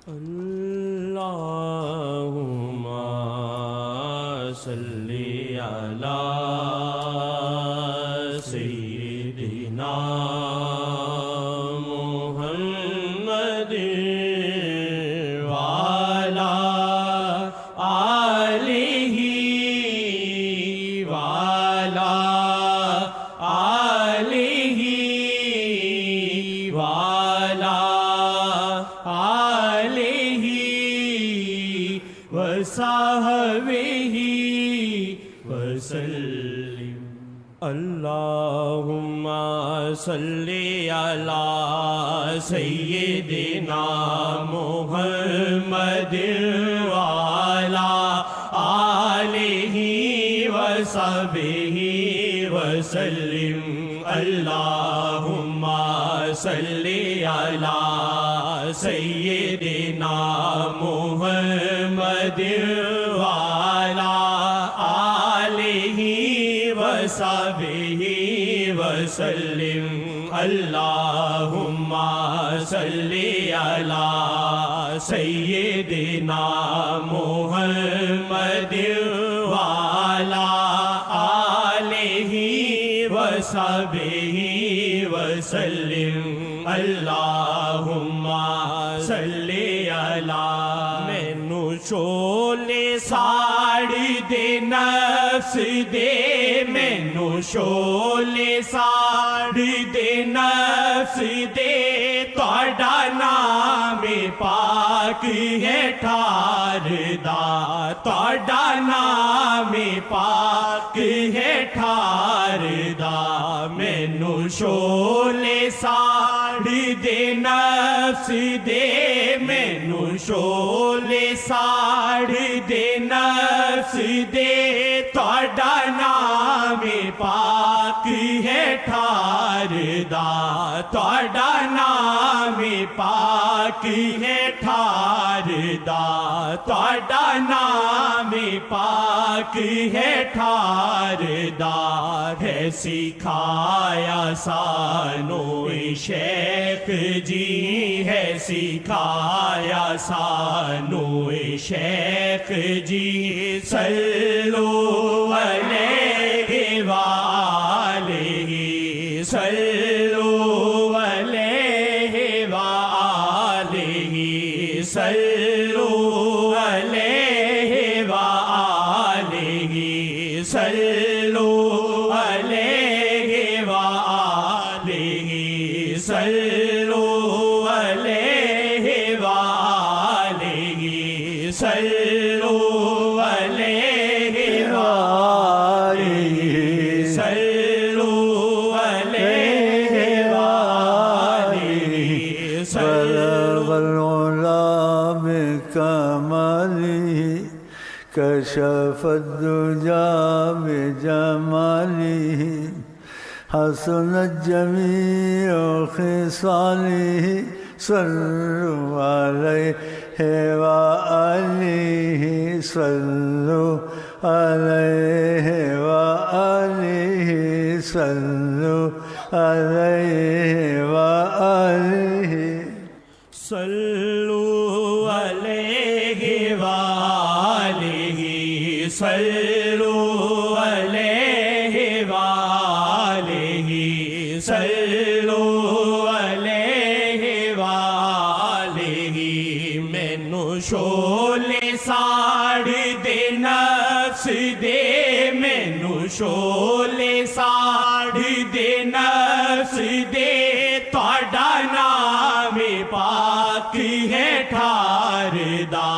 اللہم صلی علی سیدنا محمد وعلی آلہ وعلی آلہ وعلی آلہ وصحبہ وسلم۔ اللہم صلی علی سیدنا محمد وعلی آلہ وصحبہ وسلم۔ اللہم صلی علی سیدنا محمد وعلی آلہ وصحبہ وسلم۔ اللہم صلی علی سیدنا محمد وعلی آلہ وصحبہ وسلم۔ اللہم صلی علی مینو شولے ساڑی دے نفس دے، مینو شولے ساڑی دے نفس دے، تہاڈا نام پاک ہے ٹھار دا، تہاڈا نام پاک ہے ٹھار دا۔ مینو شولے ساڑی دے نفس دے، مینو شولے ساڑی دے نفس دے، تہاڈا نام پاک ہے ٹھار دا، تہاڈا نام پاک ہے ٹھار دا، تہاڈا نام پاک ہے ٹھار دا۔ ہے سکھایا سانو شیخ جی، ہے سکھایا سانو شیخ جی، صلو علیہ وآلہ، صلو علیہ وآلہ، صلو علیہ وآلہ، صلو علیہ وآلہ، صلو علیہ وآلہ، صلو علیہ وآلہ، صلو علیہ وآلہ، بلغ العلا بکمالہ، کشف الدجى بجمالہ، حسنت جميع خصاله، صلوا عليه وآله، صلوا عليه وآله، صلوا عليه وآله، صلوا علیہ وآلہ، صلوا علیہ وآلہ، صلوا علیہ وآلہ۔ مینو شولے ساڑی دے نفس دے، مینو شولے ساڑی دے نفس دے، تہاڈا نام پاک ہے ٹھار دا،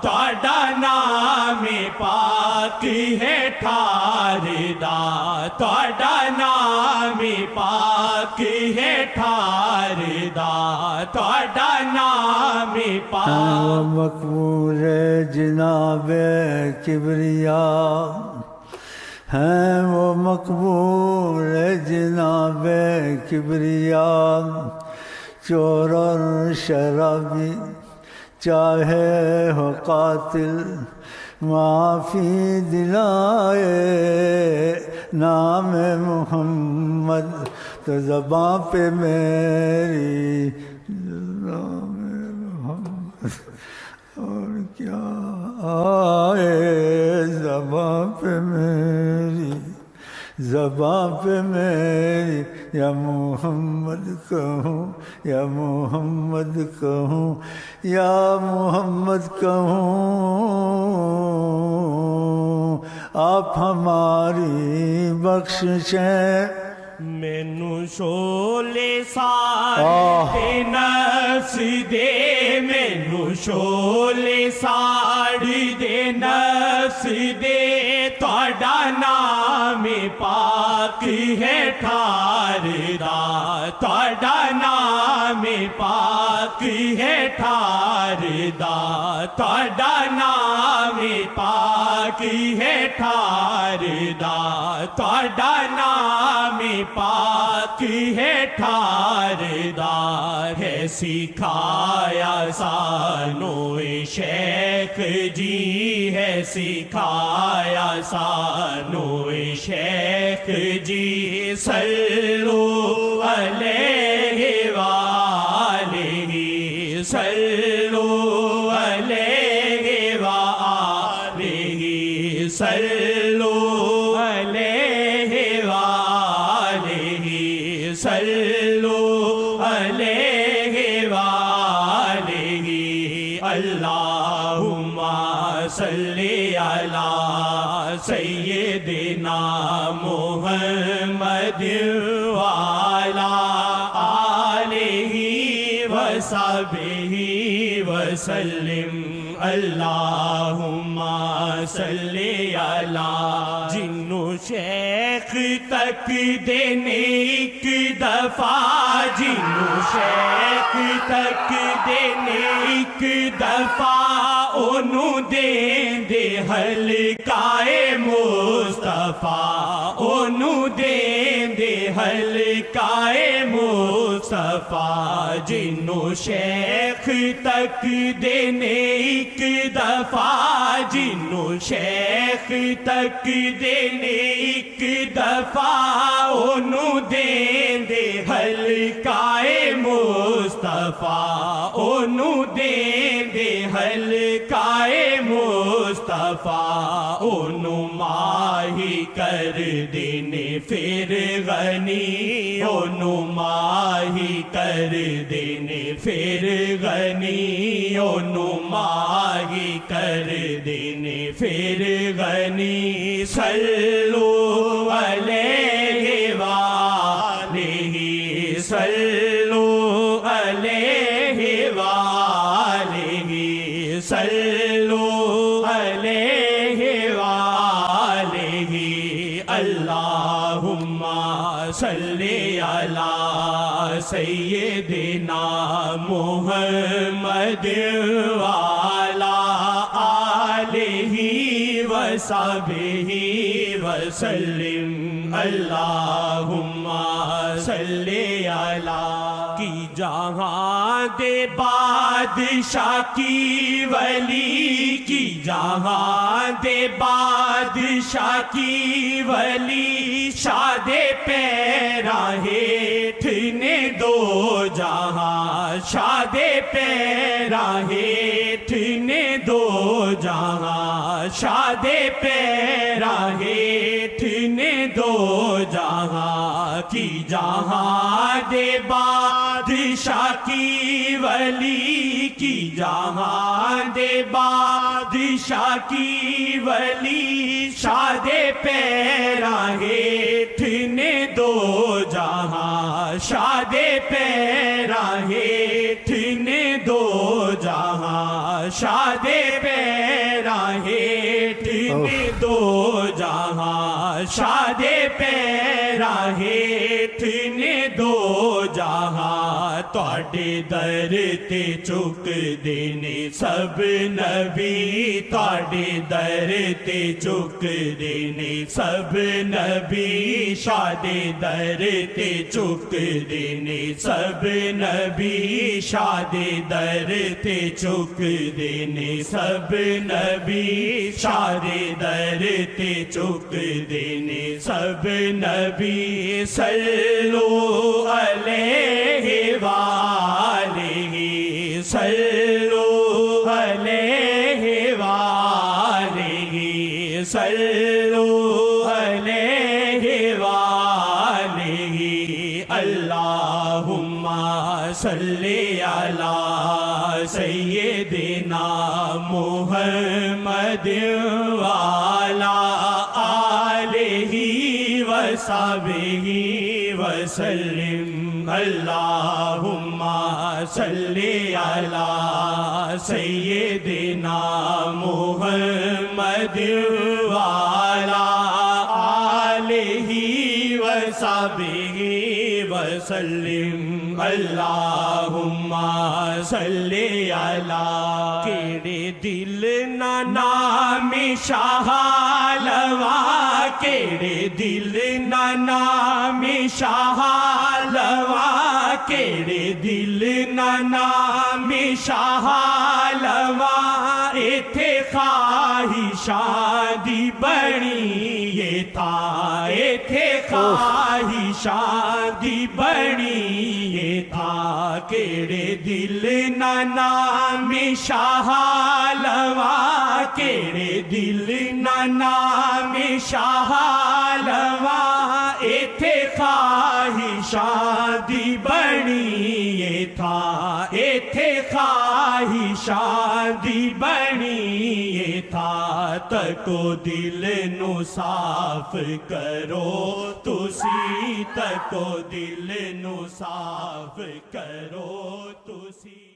تہاڈا نام پاک ہے ٹھار دا، تہاڈا نام پاک ہے ٹھار دا، تہاڈا نام پاک۔ مقبول جناب کبریاء ہیں، وہ مقبول جناب کبریاء، چور اور شرابی چاہے ہو قاتل، معافی دلائے نام محمد، تو زباں پہ میری نام محمد۔ اور کیا آئے زباں پہ میری، زباں پہ میری، یا محمد کہوں یا محمد کہوں یا محمد کہوں، آپ ہماری بخشیں۔ مینوں شولے ساڑے نفس دے، مینوں شولے ساڑے دے نفس دے، تہاڈا نام پاک ہے ٹھاردا، تہاڈا نام پاک ہے ٹھاردا، تہاڈا نام پاک ہے ٹھاردا، تہاڈا نام پاک ہے ٹھاردا، ہے سکھایا سانوں شیخ جی، ہے سکھایا سانوں شیخ جی، صلو علیہ وآلہ، صلو علیہ وآلہ، صلو علیہ وآلہ، صلو علیہ وآلہ، اللہم صلی علی سیدنا محمد وعلی آلہ وصحبہ وسلم، اللہم صلی علی، جنوں شیخ تک دینے ایک دفعہ، جنوں شیخ تک دینے ایک دفعہ، انہوں دیں دے حلقائے مصطفیٰ، انہوں دیں دے حلقائے مصطفیٰ، جنوں شیخ تک دینے ایک دفعہ، جنوں شیخ تک دینے ایک دفعہ، انہوں دیں دے حلقائے مصطفیٰ، انہوں دیں دے حلقائے مصطفیٰ، انہوں ماہی کر دینے پھر غنی، انہوں ماہی کر دینے پھر غنی، انہوں ماہی کر دینے پھر غنی، صلو علیہ وآلہ، صلو علیہ وآلہ، صلو علیہ وآلہ، اللہم صلی علی سیدنا محمد وعلی آلہ وصحبہ وسلم، اللہم صلی علی، کی جہاں دے بادشاہ کی ولی، کی جہاں دے بادشاہ کی ولی، شاد پیراں ہیٹھ نے دو جہاں، شاد پیراں ہیٹھ نے دو جہاں، شاد پیراں ہیٹھ نے دو جہاں، کی جہاں دے بادشاہ کی ولی، کی جہاں دے بادشاہ کی ولی، شاد پیراں ہیٹھ نے دو جہاں، شاد پیراں ہیٹھ نے دو جہاں، شاد پیراں ہیٹھ نے دو جہاں، شاد پیراں ہیٹھ نے دو جہاں، تواڈے در تے چک دینے سب نبی، تواڈے در تے چک دینے سب نبی، شاد در تے چک دینے سب نبی، شاد در تے چک دینے سب نبی، شاد در تے چک دینے سب نبی، صلو علیہ وآلہ، صلو علیہ وآلہ صلو علیہ وآلہ اللہم صلی علی سیدنا محمد وعلی آلہ وصحبہ وسلم اللہم صلی علی سیدنا محمد وعلی آلہ وصحبہ وسلم اللہم صلی علی کیڑے دل نا نام شاہ لوا کیڑے دل نا نام شاہ لوا کیڑے دل نا نام شاہ لوا ایتھے خواہشاں دی بڑی یہ تھا ایتھے خواہشاں دی بڑی یہ تھا کیڑے دل نا نام شاہ لوا کیڑے دل نا نام شاہ لوا ایتھے خواہشاں دی بڑی یہ تھا ایتھے خواہشاں دی بڑی یہ تھا تکو دل نو صاف کرو تسی تکو دل نو صاف کرو تسی